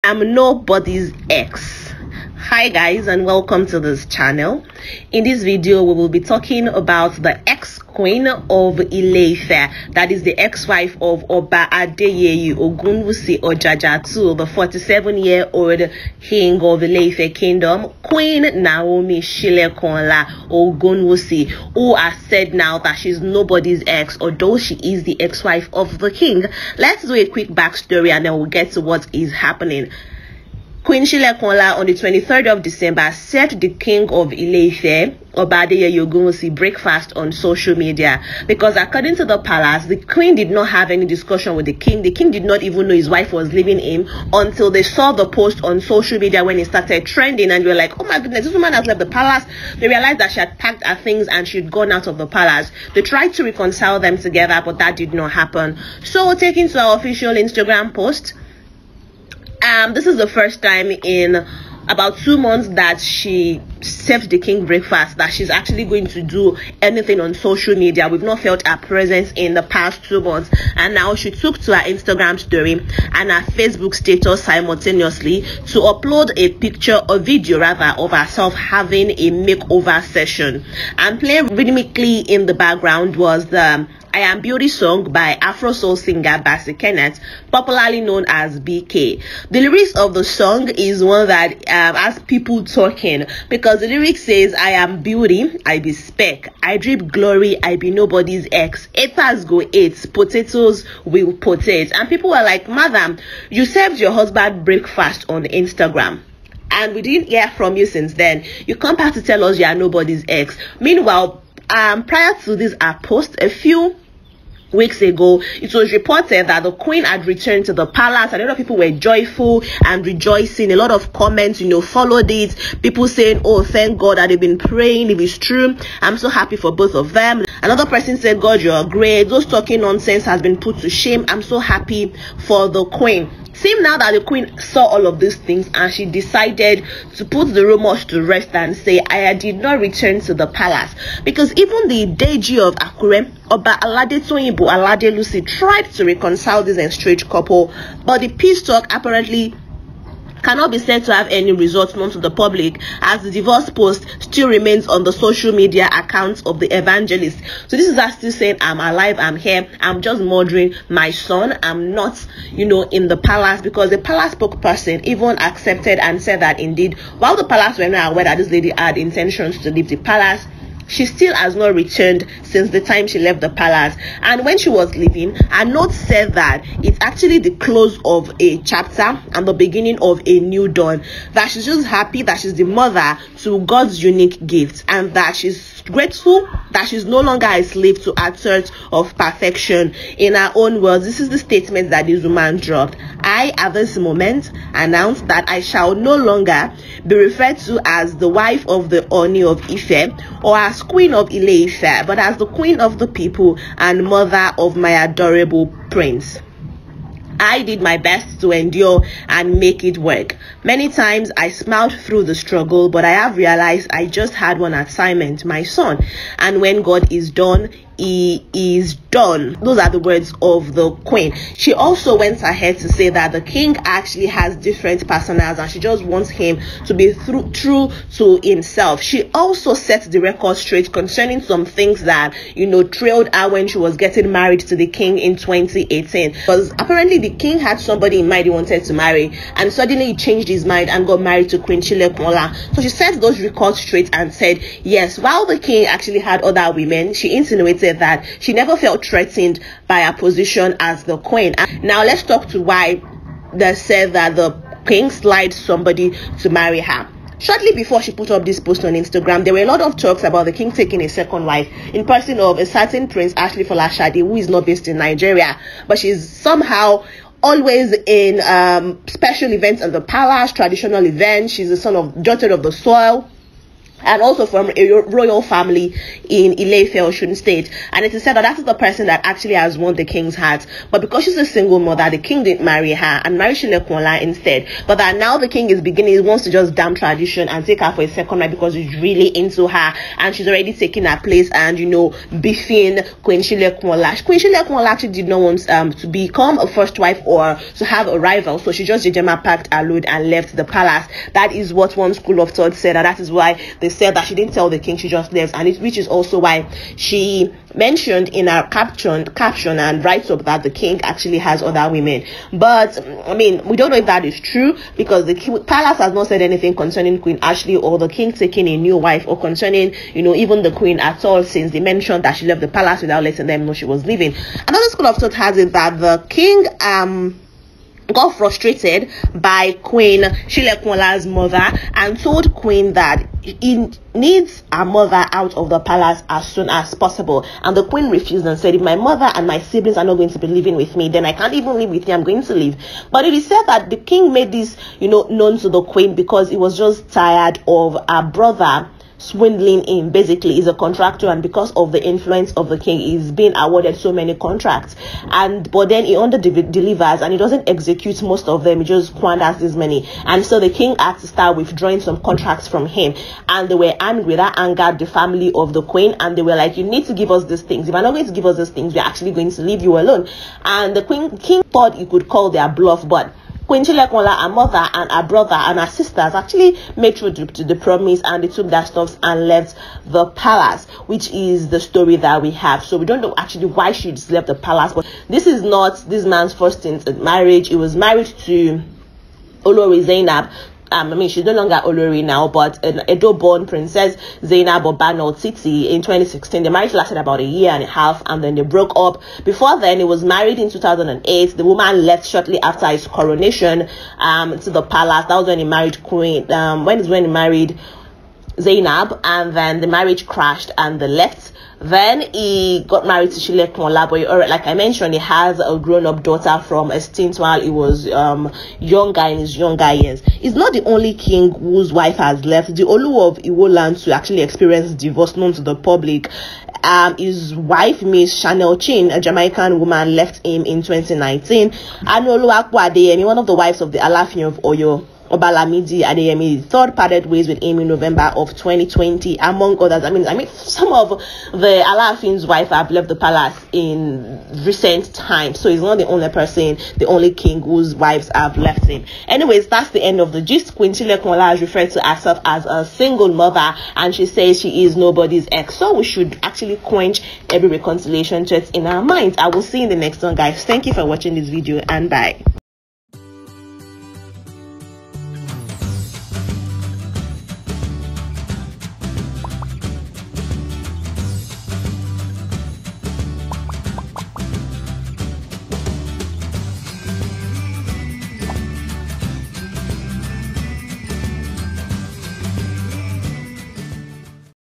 am nobody's ex. Hi guys, and welcome to this channel. In this video we will be talking about the ex-queen of ile-ife, that is the ex-wife of Oba Adeyeye Ogunwusi Ojajatu, the 47-year-old king of ile-ife kingdom, Queen Naomi Silekunola Ogunwusi, who has said now that she's nobody's ex, although she is the ex-wife of the king. Let's do a quick backstory and then we'll get to what is happening. Queen Silekunola on the 23rd of December served the king of ile-ife, Oba Adeyeye Ogunwusi, breakfast on social media because according to the palace, the queen did not have any discussion with the king. The king did not even know his wife was leaving him until they saw the post on social media when it started trending, and they were like, oh my goodness, this woman has left the palace. They realized that she had packed her things and she'd gone out of the palace. They tried to reconcile them together, but that did not happen. So taking to our official Instagram post, this is the first time in about 2 months that she served the king breakfast that she's actually going to do anything on social media. We've not felt her presence in the past 2 months, and now she took to her Instagram story and her Facebook status simultaneously to upload a picture or video rather of herself having a makeover session, and playing rhythmically in the background was the I Am Beauty song by Afro soul singer Bassy Kenneth, popularly known as BK. The lyrics of the song is one that has people talking, because the lyric says, I am beauty, I be speck, I drip glory, I be nobody's ex, haters go hate, potatoes will potate. And people were like, madam, you served your husband breakfast on Instagram and we didn't hear from you since then. You come back to tell us you are nobody's ex. Meanwhile, prior to this post, a few weeks ago, it was reported that the queen had returned to the palace, and a lot of people were joyful and rejoicing. A lot of comments, followed it. People saying, oh, thank God that they've been praying. If it's true, I'm so happy for both of them. Another person said, God, you're great. Those talking nonsense has been put to shame. I'm so happy for the queen. Seems now that the queen saw all of these things and she decided to put the rumors to rest and say, I did not return to the palace. Because even the Deji of Akure, Oba Alade Toyinbo Alade Lucy, tried to reconcile this estranged couple, but the peace talk apparently cannot be said to have any results known to the public, as the divorce post still remains on the social media accounts of the evangelist. So this is us still saying, I'm alive, I'm here, I'm just murdering my son, I'm not in the palace, because the palace spokesperson even accepted and said that indeed, while the palace were not aware that this lady had intentions to leave the palace, she still has not returned since the time she left the palace. And when she was leaving, her note said that it's actually the close of a chapter and the beginning of a new dawn. That she's just happy that she's the mother to God's unique gifts, and that she's grateful that she's no longer a slave to her search of perfection. In her own words, this is the statement that this woman dropped. I, at this moment, announce that I shall no longer be referred to as the wife of the OOni of Ife or as Queen of ile-ife, but as the Queen of the people and mother of my adorable prince. I did my best to endure and make it work. Many times I smiled through the struggle, but I have realized I just had one assignment, my son. And when God is done, he is done. Those are the words of the queen. She also went ahead to say that the king actually has different personas and she just wants him to be true to himself. She also set the record straight concerning some things that trailed her when she was getting married to the king in 2018, because apparently the king had somebody in mind he wanted to marry, and suddenly he changed his mind and got married to Queen Silekunola. So she set those records straight and said, yes, while the king actually had other women, she insinuated that she never felt threatened by her position as the queen. Now let's talk to why they said that the king slides somebody to marry her. Shortly before she put up this post on Instagram, there were a lot of talks about the king taking a second wife in person of a certain Prince Ashley Folashade, who is not based in Nigeria, but she's somehow always in special events at the palace, traditional events. She's the daughter of the soil. and also from a royal family in ile-ife, Osun State. And it is said that that is the person that actually has won the king's heart. But because she's a single mother, the king didn't marry her and married Silekunola instead. But that now the king is beginning, he wants to just damn tradition and take her for a second wife because he's really into her, and she's already taking her place and, you know, beefing Queen Silekunola. Queen Silekunola actually did not want to become a first wife or to have a rival, so she just packed her load and left the palace. That is what one school of thought said, and that is why they said that she didn't tell the king, she just left. And which is also why she mentioned in her caption and writes up that the king actually has other women. But I mean, we don't know if that is true, because the palace has not said anything concerning Queen Ashley or the king taking a new wife, or concerning, you know, even the queen at all, since they mentioned that she left the palace without letting them know she was leaving. Another school of thought has it that the king got frustrated by Queen Silekunola's mother and told Queen that he needs her mother out of the palace as soon as possible. And the queen refused and said, if my mother and my siblings are not going to be living with me, then I can't even live with you, I'm going to leave. But it is said that the king made this, you know, known to the queen because he was just tired of her brother swindling him. Basically, he's a contractor, and because of the influence of the king, he's been awarded so many contracts, but then he under delivers and he doesn't execute most of them. He just squanders this money, and so the king had to start withdrawing some contracts from him. And they were angry. That angered the family of the queen, and they were like, you need to give us these things. If you're not going to give us these things, we're actually going to leave you alone. And the king thought he could call their bluff, but Queen Silekunola, her mother and her brother and her sisters actually made true to the promise, and they took their stuffs and left the palace, which is the story that we have. So we don't know actually why she just left the palace, but this is not this man's first marriage. He was married to Olori Zainab. I mean, she's no longer Olori now, but an Edo-born Princess Zainab Obano Titi in 2016. The marriage lasted about a year and a half, and then they broke up. Before then, he was married in 2008. The woman left shortly after his coronation to the palace. That was when he married Queen. When he married Zainab, and then the marriage crashed and they left. Then he got married to Silekunola, but like I mentioned, he has a grown-up daughter from a stint while he was younger, in his younger years. He's not the only king whose wife has left. The Olu of Iwo land to actually experience divorce known to the public. His wife, Miss Chanel Chin, a Jamaican woman, left him in 2019. And Oluwapo Adeyemi, one of the wives of the Alaafin of Oyo, Obalamidi Adeyemi, third parted ways with him in November of 2020, among others. I mean, some of the Alaafin's wife have left the palace in recent times, so he's not the only person, the only king whose wives have left him. Anyways, that's the end of the gist. Queen Silekunola has referred to herself as a single mother, and she says she is nobody's ex. So we should actually quench every reconciliation threat in our minds. I will see you in the next one, guys. Thank you for watching this video, and bye.